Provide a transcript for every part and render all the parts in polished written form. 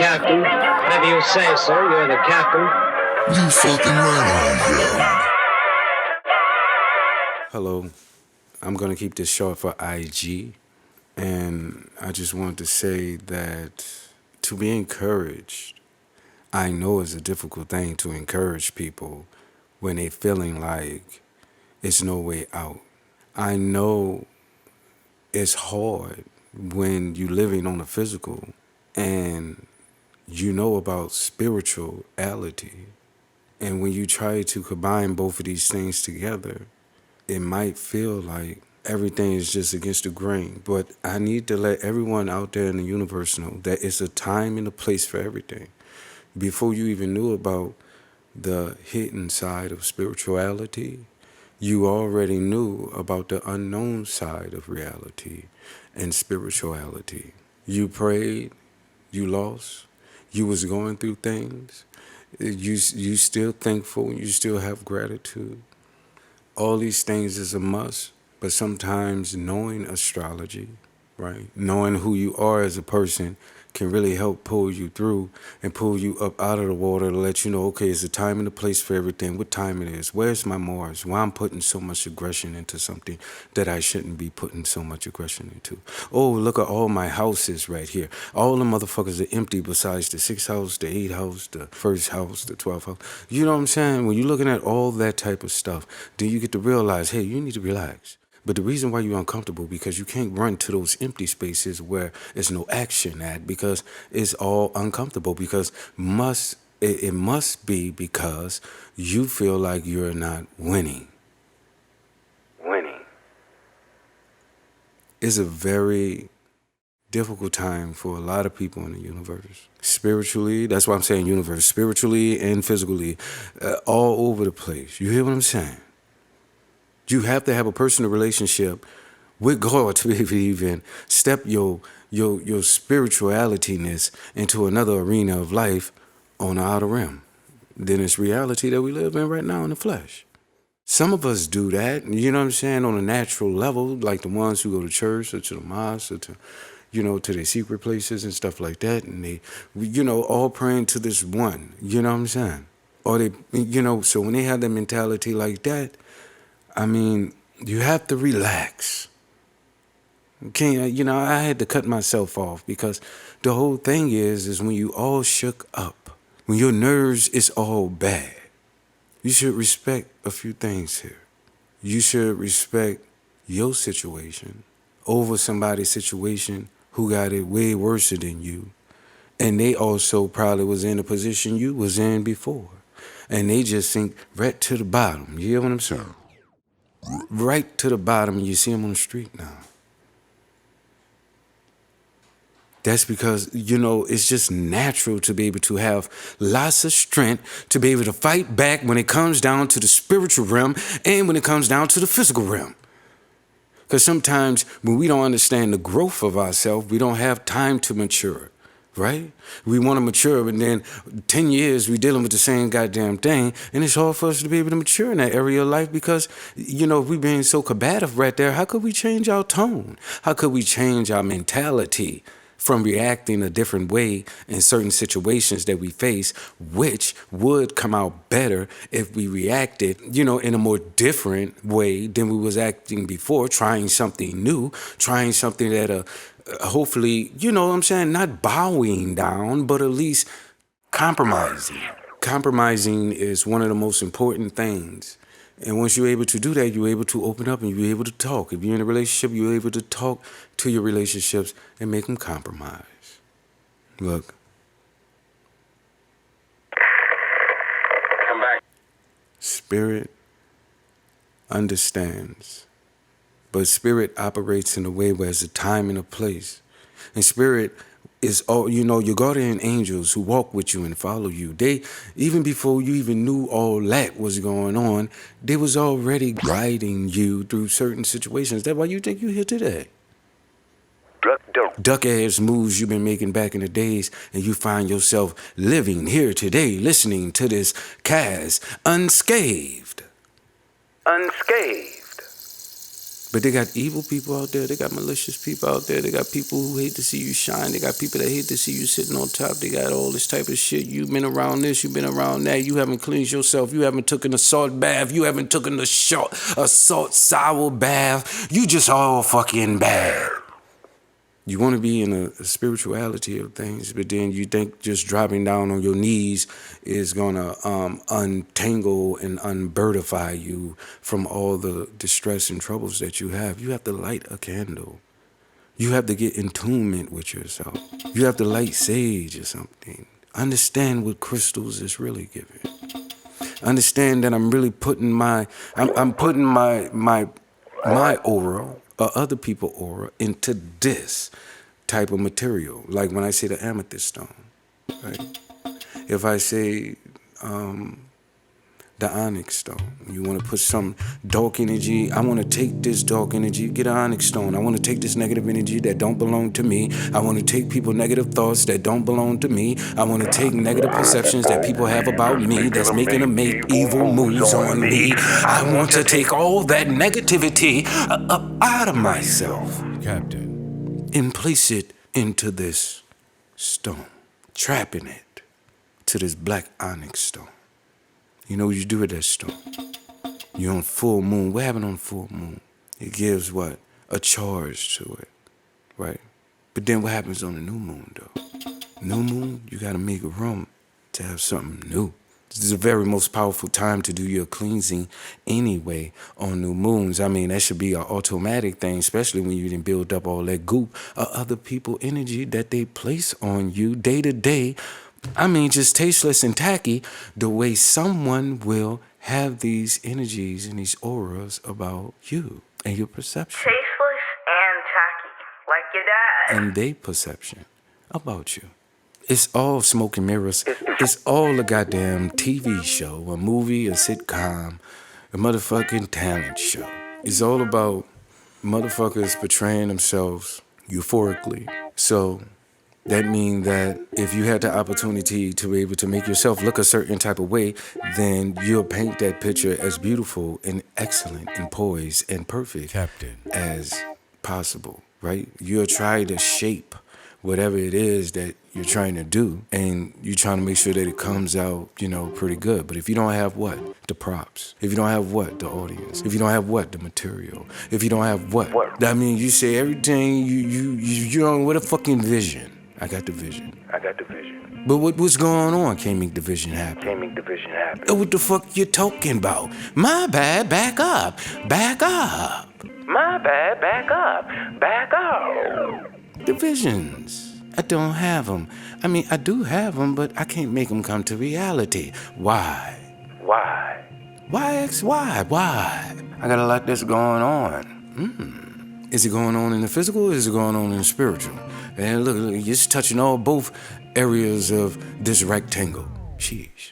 Captain. Whatever you say, sir, you're the captain. You fucking right on, yo. Hello, I'm going to keep this short for IG. And I just want to say that to be encouraged, I know it's a difficult thing to encourage people when they're feeling like it's no way out. I know it's hard when you're living on the physical and you know about spirituality. And when you try to combine both of these things together, it might feel like everything is just against the grain. But I need to let everyone out there in the universe know that it's a time and a place for everything. Before you even knew about the hidden side of spirituality, you already knew about the unknown side of reality and spirituality. You prayed, you lost, you was going through things, you still thankful, you still have gratitude. All these things is a must, but sometimes knowing astrology, right? Knowing who you are as a person can really help pull you through and pull you up out of the water to let you know, okay, it's a time and a place for everything, what time it is, where's my Mars, why I'm putting so much aggression into something that I shouldn't be putting so much aggression into. Oh, look at all my houses right here. All the motherfuckers are empty besides the 6th house, the 8th house, the 1st house, the 12th house. You know what I'm saying? When you're looking at all that type of stuff, then you get to realize, hey, you need to relax. But the reason why you're uncomfortable because you can't run to those empty spaces where there's no action at because it's all uncomfortable because it must be because you feel like you're not winning. Winning is a very difficult time for a lot of people in the universe. Spiritually, that's why I'm saying universe, spiritually and physically, all over the place. You hear what I'm saying? You have to have a personal relationship with God to even step your spiritualityness into another arena of life on the outer rim. Then it's reality that we live in right now in the flesh. Some of us do that, you know what I'm saying, on a natural level, like the ones who go to church or to the mosque or to their secret places and stuff like that. And they, all praying to this one, you know what I'm saying? Or they, so when they have that mentality like that, I mean, you have to relax. Okay, I had to cut myself off because the whole thing is when you all shook up, when your nerves is all bad, you should respect a few things here. You should respect your situation over somebody's situation who got it way worse than you. And they also probably was in a position you was in before. And they just sink right to the bottom. You hear what I'm saying? Right to the bottom, and you see them on the street now. That's because, it's just natural to be able to have lots of strength to be able to fight back when it comes down to the spiritual realm and when it comes down to the physical realm. Because sometimes when we don't understand the growth of ourselves, we don't have time to mature. Right? We want to mature, but then 10 years we dealing with the same goddamn thing, and it's hard for us to be able to mature in that area of life because, if we being so combative right there, how could we change our tone? How could we change our mentality from reacting a different way in certain situations that we face, which would come out better if we reacted, in a more different way than we was acting before, trying something new, trying something that hopefully, not bowing down, but at least compromising. Compromising is one of the most important things. And once you're able to do that, you're able to open up and you're able to talk. If you're in a relationship, you're able to talk to your relationships and make them compromise. Look. Come back. Spirit understands. But spirit operates in a way where there's a time and a place. And spirit is all, your guardian angels who walk with you and follow you. They, even before you even knew all that was going on, they was already guiding you through certain situations. That's why you think you're here today. Duck-ass moves you've been making back in the days, and you find yourself living here today, listening to this cast unscathed. But they got evil people out there. They got malicious people out there. They got people who hate to see you shine. They got people that hate to see you sitting on top. They got all this type of shit. You've been around this. You've been around that. You haven't cleansed yourself. You haven't taken a salt bath. You haven't taken a salt sour bath. You just all fucking bad. You want to be in a spirituality of things, but then you think just dropping down on your knees is going to untangle and unbirdify you from all the distress and troubles that you have. You have to light a candle. You have to get in tunement with yourself. You have to light sage or something. Understand what crystals is really giving. Understand that I'm really putting my aura or other people's aura into this type of material. Like when I say the amethyst stone, right? If I say the onyx stone, you want to put some dark energy, I want to take this dark energy, get an onyx stone. I want to take this negative energy that don't belong to me. I want to take people negative thoughts that don't belong to me. I want to take negative perceptions that people have about me that's making them make evil moves on me. I want to take all that negativity up out of myself, Captain, and place it into this stone, trapping it to this black onyx stone. You know what you do with that stone? You're on full moon. What happened on full moon? It gives what? A charge to it, right? But then what happens on the new moon, though? New moon, you got to make room to have something new. This is the very most powerful time to do your cleansing anyway on new moons. I mean, that should be an automatic thing, especially when you didn't build up all that goop or other people energy that they place on you day to day. I mean, just tasteless and tacky, the way someone will have these energies and these auras about you and your perception. Tasteless and tacky, like your dad. And their perception about you. It's all smoke and mirrors. It's all a goddamn TV show, a movie, a sitcom, a motherfucking talent show. It's all about motherfuckers portraying themselves euphorically. So that means that if you had the opportunity to be able to make yourself look a certain type of way, then you'll paint that picture as beautiful and excellent and poised and perfect, Captain, as possible, right? You'll try to shape whatever it is that you're trying to do, and you're trying to make sure that it comes out, pretty good. But if you don't have what? The props. If you don't have what? The audience. If you don't have what? The material. If you don't have what? I mean, you say everything, you don't, what a fucking vision. I got the vision. But what's going on? Can't make the vision happen. What the fuck you talking about? My bad, back up. My bad, back up. The visions, I don't have them. I mean, I do have them, but I can't make them come to reality. Why? Why? I got a lot that's going on. Is it going on in the physical or is it going on in the spiritual? And look, you're just touching both areas of this rectangle. Sheesh.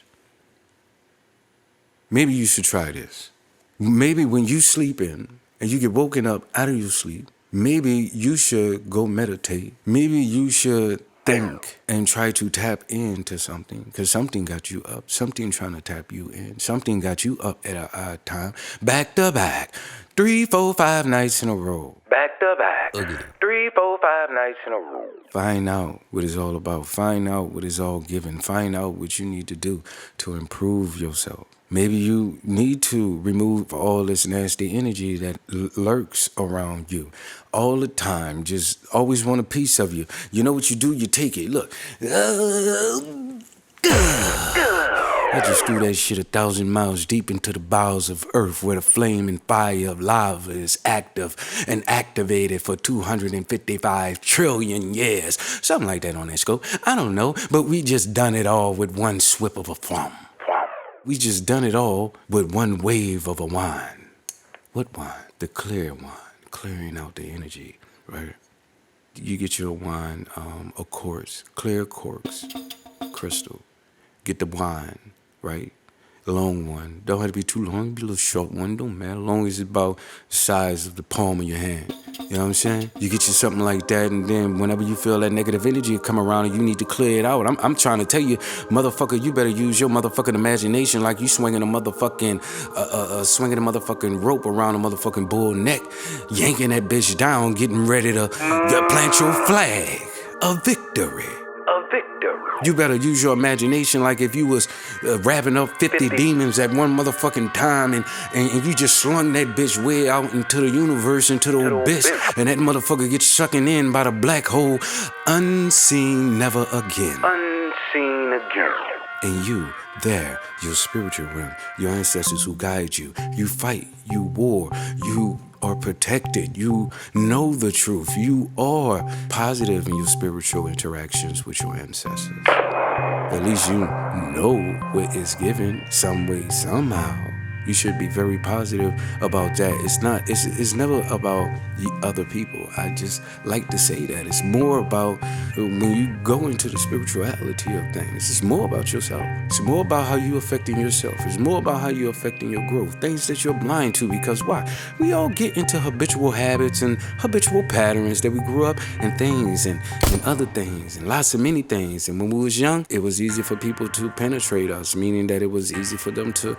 Maybe you should try this. Maybe when you sleep in and you get woken up out of your sleep, maybe you should go meditate. Maybe you should think and try to tap into something, because something got you up. Something trying to tap you in. Something got you up at an odd time. Back to back. 3, 4, 5 nights in a row. Back to back. 3, 4, 5 nights in a row. Find out what it's all about. Find out what it's all given. Find out what you need to do to improve yourself. Maybe you need to remove all this nasty energy that lurks around you all the time. Just always want a piece of you. You know what you do? You take it. Look. I just threw that shit 1,000 miles deep into the bowels of earth, where the flame and fire of lava is active and activated for 255 trillion years. Something like that on that scope. I don't know, but we just done it all with one swip of a thumb. We just done it all with one wave of a wine. What wine? The clear wine, clearing out the energy, right? You get your wine, a quartz, clear quartz, crystal. Get the wine, right? long one. Don't have to be too long. Be a little short one. Don't matter. As long as it's about the size of the palm of your hand. You know what I'm saying? You get you something like that, and then whenever you feel that negative energy come around and you need to clear it out, I'm trying to tell you, motherfucker, you better use your motherfucking imagination like you swinging a motherfucking rope around a motherfucking bull neck, yanking that bitch down, getting ready to plant your flag of victory. You better use your imagination like if you was wrapping up 50 demons at one motherfucking time and you just slung that bitch way out into the universe, into the abyss, and that motherfucker gets sucking in by the black hole, unseen never again. Unseen again. And you, there, your spiritual realm, your ancestors who guide you, you fight, you war, you are protected, you know the truth, you are positive in your spiritual interactions with your ancestors. At least you know what is given some way, somehow. You should be very positive about that. It's never about the other people. I just like to say that. It's more about when you go into the spirituality of things, it's more about yourself. It's more about how you're affecting yourself. It's more about how you're affecting your growth. Things that you're blind to, because why? We all get into habitual habits and habitual patterns that we grew up in things and other things and lots of many things. And when we was young, it was easy for people to penetrate us, meaning that it was easy for them to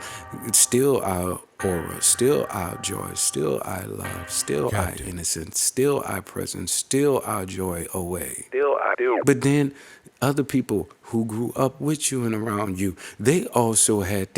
steal our aura, steal our joy, steal our love, steal our innocence, steal our presence, steal our joy away. But then other people who grew up with you and around you, they also had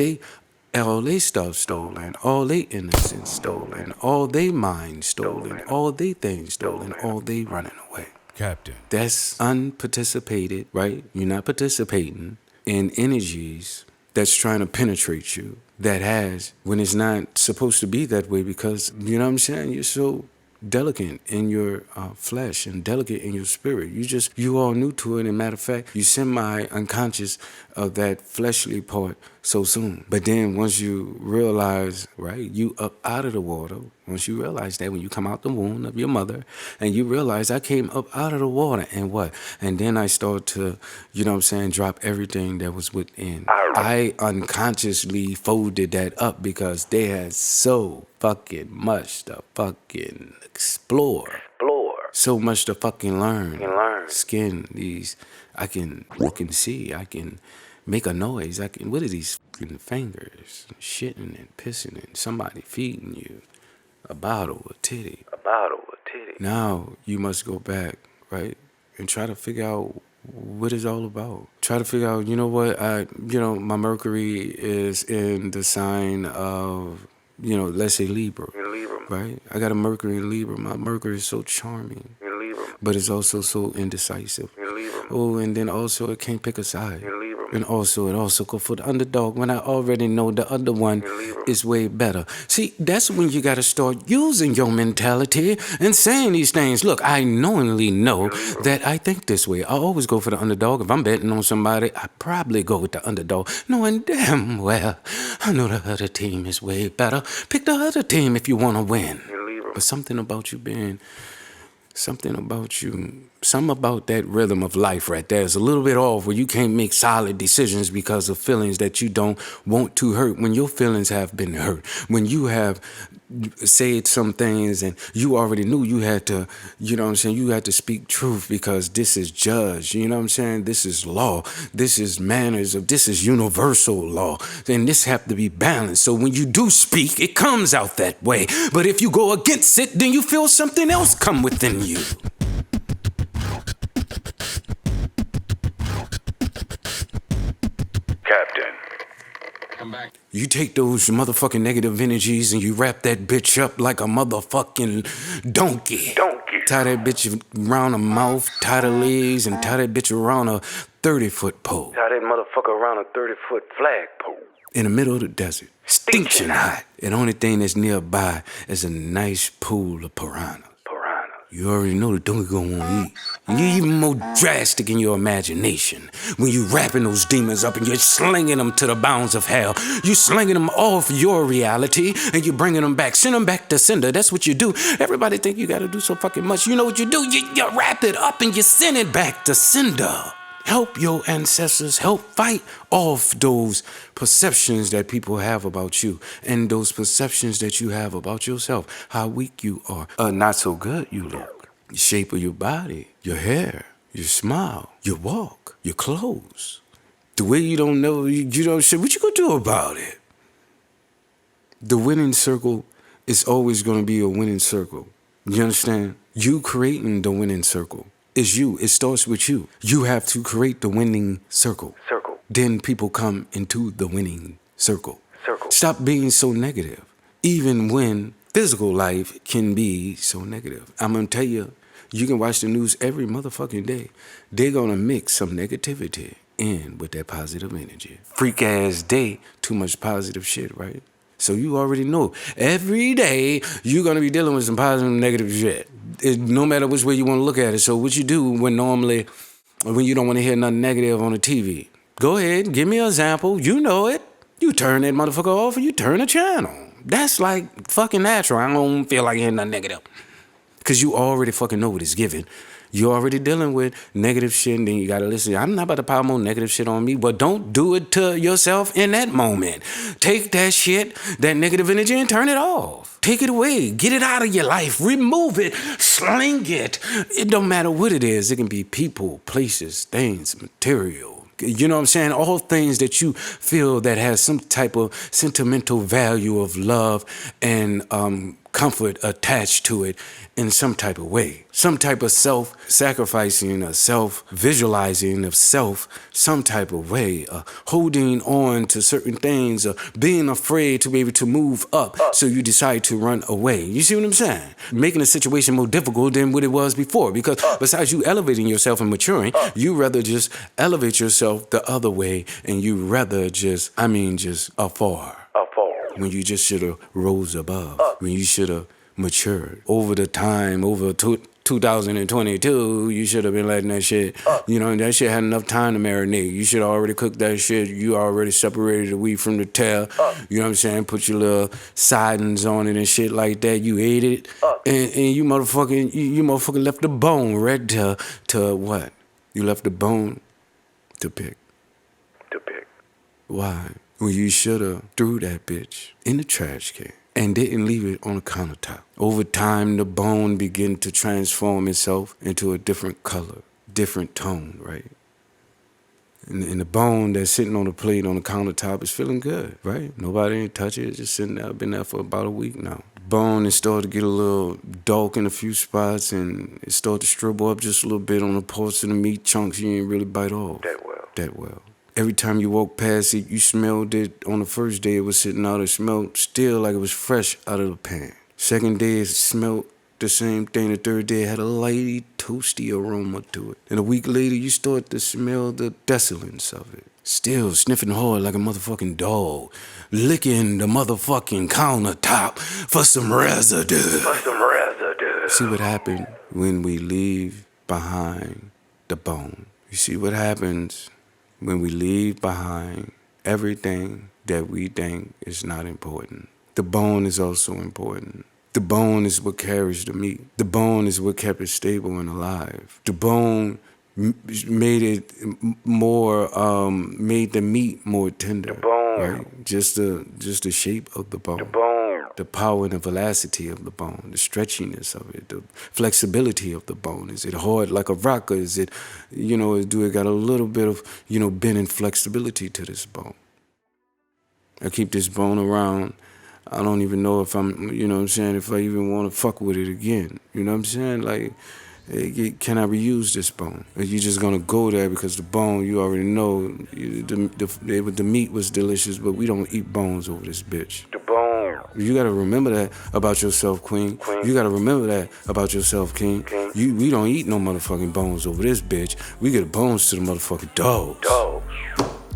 all they stuff stolen, all they innocence stolen, all they mind stolen, all they things stolen, all they running away. Captain. That's unparticipated, right? You're not participating in energies that's trying to penetrate you, that has, when it's not supposed to be that way, because, you know what I'm saying, you're so delicate in your flesh and delicate in your spirit. You all new to it, and matter of fact, you semi-unconscious of that fleshly part so soon. But then once you realize, right, you up out of the water, once you realize that when you come out the womb of your mother, and you realize I came up out of the water, and what? And then I start to, you know what I'm saying, drop everything that was within. I unconsciously folded that up because they had so fucking much to fucking explore. So much to fucking learn. Skin these, I can look and see, I can make a noise, what are these fucking fingers? Shitting and pissing and somebody feeding you. A bottle, a titty. Now you must go back, right? And try to figure out what it's all about. Try to figure out, you know what, my Mercury is in the sign of, let's say Libra. Right? I got a Mercury in Libra. My Mercury is so charming. But it's also so indecisive. Oh, and then also it can't pick a side. And also it also go for the underdog when I already know the other one is way better. See, that's when you gotta start using your mentality and saying these things. Look, I knowingly know that I think this way. I always go for the underdog. If I'm betting on somebody, I probably go with the underdog, knowing damn well I know the other team is way better. Pick the other team if you wanna win. But something about that rhythm of life right there is a little bit off, where you can't make solid decisions because of feelings that you don't want to hurt. When your feelings have been hurt, when you have said some things and you already knew you had to, you had to speak truth because this is judged, this is law, this is manners, this is universal law, and this have to be balanced. So when you do speak, it comes out that way. But if you go against it, then you feel something else come within you. Captain. Come back. You take those motherfucking negative energies and you wrap that bitch up like a motherfucking donkey. Tie that bitch around her mouth, tie the legs, and tie that bitch around a 30-foot pole. Tie that motherfucker around a 30-foot flagpole. In the middle of the desert, stinking hot. And the only thing that's nearby is a nice pool of piranha. You already know the donkey gonna wanna eat. And you're even more drastic in your imagination when you wrapping those demons up and you're slinging them to the bounds of hell. You slinging them off your reality and you're bringing them back. Send them back to cinder. That's what you do. Everybody think you gotta do so fucking much. You know what you do? You wrap it up and you send it back to cinder. Help your ancestors. Help fight off those perceptions that people have about you and those perceptions that you have about yourself. How weak you are. Not so good you look. The shape of your body, your hair, your smile, your walk, your clothes. The way you don't know, you don't shit. What you gonna do about it? The winning circle is always gonna be a winning circle. You understand? You creating the winning circle. It's you. It starts with you. You have to create the winning circle. Then people come into the winning circle. Stop being so negative. Even when physical life can be so negative. I'm going to tell you, you can watch the news every motherfucking day. They're going to mix some negativity in with that positive energy. Freak ass day, too much positive shit, right? So you already know. Every day, you're going to be dealing with some positive and negative shit. No matter which way you want to look at it. So what you do when you don't want to hear nothing negative on the TV, go ahead, give me an example. You know it. You turn that motherfucker off and you turn the channel. That's like fucking natural. I don't feel like hearing nothing negative. Because you already fucking know what it's giving. You're already dealing with negative shit, and then you gotta listen. I'm not about to pile more negative shit on me, but don't do it to yourself in that moment. Take that shit, that negative energy, and turn it off. Take it away. Get it out of your life. Remove it. Sling it. It don't matter what it is. It can be people, places, things, material. You know what I'm saying? All things that you feel that has some type of sentimental value of love and comfort attached to it in some type of way. Some type of self-sacrificing or self-visualizing of self, some type of way. Holding on to certain things or being afraid to be able to move up. So you decide to run away. You see what I'm saying? Making the situation more difficult than what it was before. Because besides you elevating yourself and maturing, you rather just elevate yourself the other way and you rather just afar. When you just should have rose above. When you should have matured. Over 2022, you should have been letting that shit, that shit had enough time to marinate. You should have already cooked that shit. You already separated the wheat from the tail. You know what I'm saying? Put your little sidings on it and shit like that. You ate it. And you motherfucking left the bone ready to what? You left the bone to pick. Why? Well, you should have threw that bitch in the trash can and didn't leave it on the countertop. Over time, the bone began to transform itself into a different color, different tone, right? And the bone that's sitting on the plate on the countertop is feeling good, right? Nobody ain't touch it. It's just sitting there. I've been there for about a week now. The bone is starting to get a little dark in a few spots and it started to stribble up just a little bit on the parts of the meat chunks you ain't really bite off. That well. Every time you walk past it, you smelled it. On the first day it was sitting out, it smelled still like it was fresh out of the pan. Second day it smelled the same thing. The third day it had a lighty, toasty aroma to it. And a week later you start to smell the desolence of it. Still sniffing hard like a motherfucking dog. Licking the motherfucking countertop for some residue. See what happened when we leave behind the bone. You see what happens when we leave behind everything that we think is not important. The bone is also important. The bone is what carries the meat. The bone is what kept it stable and alive. The bone made the meat more tender. The bone. Right? Just the shape of the bone. The bone. The power and the velocity of the bone, the stretchiness of it, the flexibility of the bone. Is it hard like a rock, or is it, do it got a little bit of, bend and flexibility to this bone? I keep this bone around. I don't even know if I'm, if I even want to fuck with it again. You know what I'm saying? Like, can I reuse this bone? Are you just going to go there because the bone, you already know, the meat was delicious, but we don't eat bones over this bitch. The bone. You got to remember that about yourself, Queen. You got to remember that about yourself, King. We don't eat no motherfucking bones over this bitch. We get bones to the motherfucking dogs.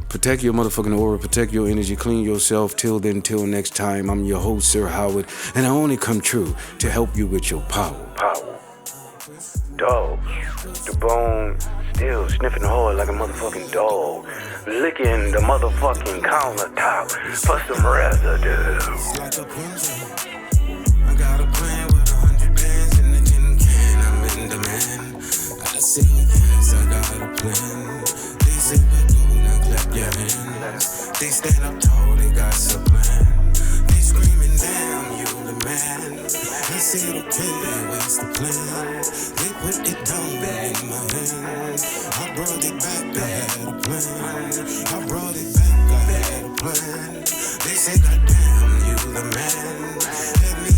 Protect your motherfucking aura, protect your energy, clean yourself. Till next time, I'm your host, Sir Howard, and I only come true to help you with your power. Dog. The bone still sniffing hard like a motherfucking dog. Licking the motherfucking countertop for some residue. It's like a pendulum. I got a plan with 100 bands in the tin can. I'm in demand. I say yes, I got a plan. say we're cool, now clap your hands. They stand up tall, they got some plan. They screaming down, you the man. I said okay, where's the plan? They put it down in my hand. I brought it back, I had a plan. I brought it back, I had a plan. They say goddamn, you the man. Had me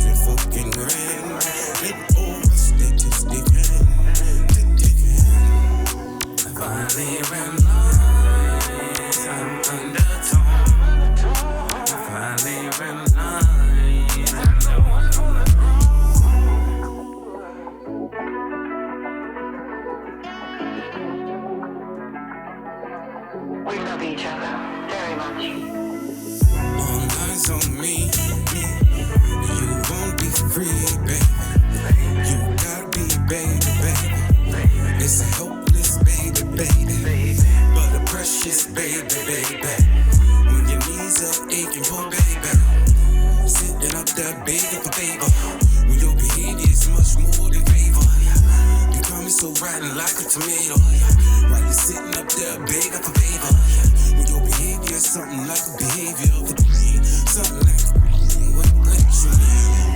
100 fucking grand. They all rusted, just they can. Finally realized I'm undertone. Finally realized I know I'm We love each other very much. all eyes on me. You won't be free, baby. You gotta be baby, baby. It's a helpless baby, baby. But a precious baby, baby. When your knees are aching for baby. Sitting up there begging for favor. When your behavior is much more than favor. You coming so rotten like a tomato. While you're sitting up there begging for favor. When your behavior is something like a behavior of a queen. Something like a queen. What you mean?